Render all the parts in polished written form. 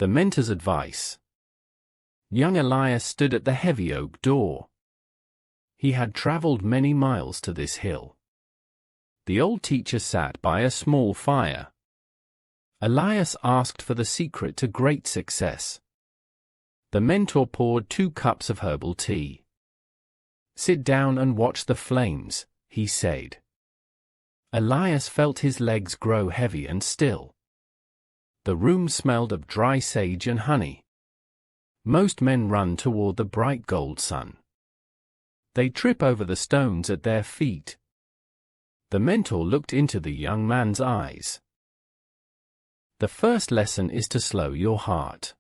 The mentor's advice. Young Elias stood at the heavy oak door. He had traveled many miles to this hill. The old teacher sat by a small fire. Elias asked for the secret to great success. The mentor poured 2 cups of herbal tea. "Sit down and watch the flames," he said. Elias felt his legs grow heavy and still. The room smelled of dry sage and honey. Most men run toward the bright gold sun. They trip over the stones at their feet. The mentor looked into the young man's eyes. "The first lesson is to slow your heart."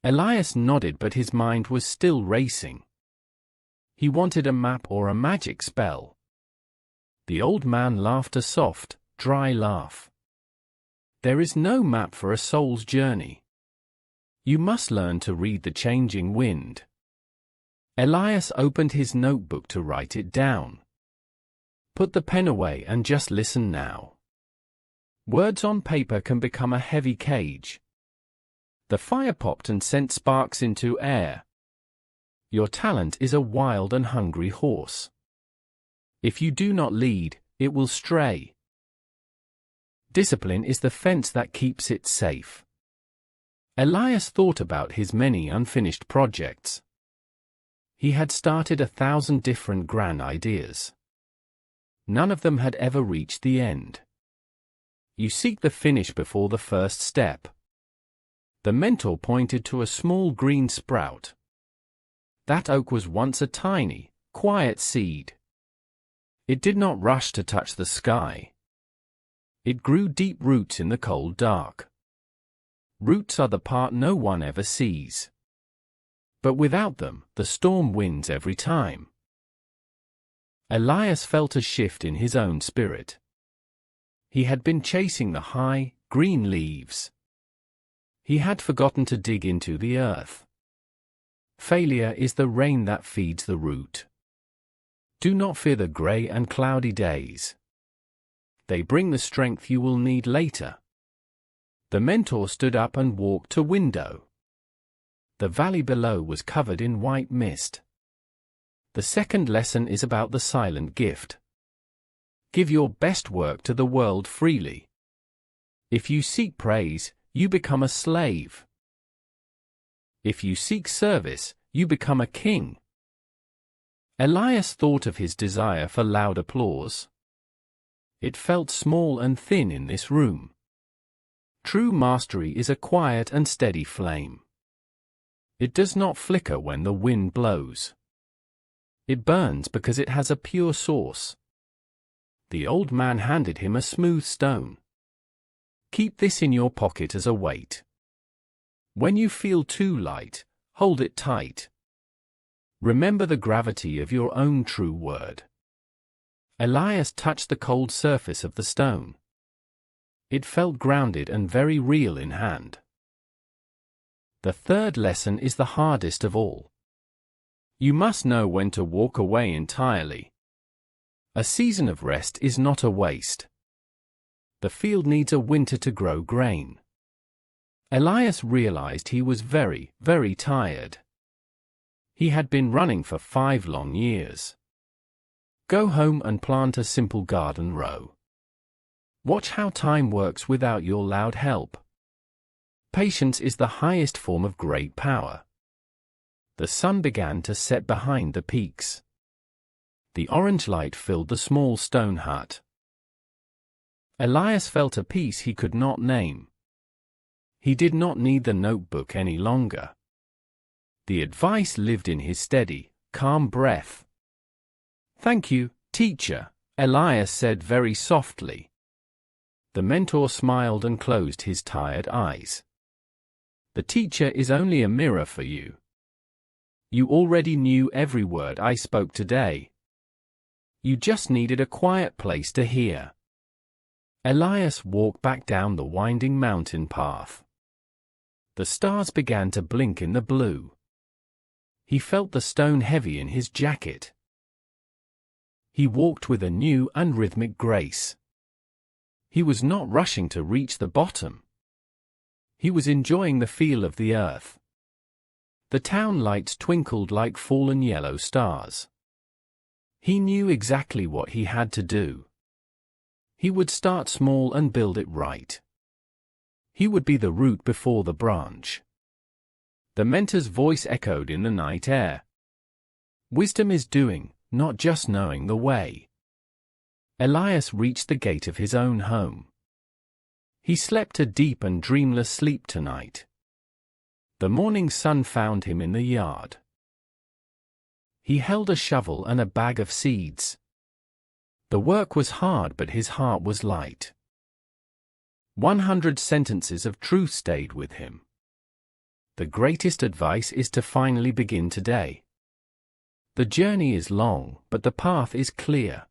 Elias nodded, but his mind was still racing. He wanted a map or a magic spell. The old man laughed a soft, dry laugh. "There is no map for a soul's journey. You must learn to read the changing wind." Elias opened his notebook to write it down. "Put the pen away and just listen now. Words on paper can become a heavy cage." The fire popped and sent sparks into air. "Your talent is a wild and hungry horse. If you do not lead, it will stray. Discipline is the fence that keeps it safe." Elias thought about his many unfinished projects. He had started 1,000 different grand ideas. None of them had ever reached the end. You seek the finish before the first step. The mentor pointed to a small green sprout. That oak was once a tiny, quiet seed. It did not rush to touch the sky. It grew deep roots in the cold dark. Roots are the part no one ever sees. But without them, the storm wins every time. Elias felt a shift in his own spirit. He had been chasing the high, green leaves. He had forgotten to dig into the earth. Failure is the rain that feeds the root. Do not fear the gray and cloudy days. They bring the strength you will need later. The mentor stood up and walked to window. The valley below was covered in white mist. The second lesson is about the silent gift. Give your best work to the world freely. If you seek praise, you become a slave. If you seek service, you become a king. Elias thought of his desire for loud applause. It felt small and thin in this room. True mastery is a quiet and steady flame. It does not flicker when the wind blows. It burns because it has a pure source. The old man handed him a smooth stone. "Keep this in your pocket as a weight. When you feel too light, hold it tight. Remember the gravity of your own true word." Elias touched the cold surface of the stone. It felt grounded and very real in hand. The third lesson is the hardest of all. You must know when to walk away entirely. A season of rest is not a waste. The field needs a winter to grow grain. Elias realized he was very, very tired. He had been running for 5 long years. Go home and plant a simple garden row. Watch how time works without your loud help. Patience is the highest form of great power. The sun began to set behind the peaks. The orange light filled the small stone hut. Elias felt a peace he could not name. He did not need the notebook any longer. The advice lived in his steady, calm breath. "Thank you, teacher," Elias said very softly. The mentor smiled and closed his tired eyes. "The teacher is only a mirror for you. You already knew every word I spoke today. You just needed a quiet place to hear." Elias walked back down the winding mountain path. The stars began to blink in the blue. He felt the stone heavy in his jacket. He walked with a new and rhythmic grace. He was not rushing to reach the bottom. He was enjoying the feel of the earth. The town lights twinkled like fallen yellow stars. He knew exactly what he had to do. He would start small and build it right. He would be the root before the branch. The mentor's voice echoed in the night air. Wisdom is doing, not just knowing the way. Elias reached the gate of his own home. He slept a deep and dreamless sleep tonight. The morning sun found him in the yard. He held a shovel and a bag of seeds. The work was hard, but his heart was light. 100 sentences of truth stayed with him. The greatest advice is to finally begin today. The journey is long, but the path is clear.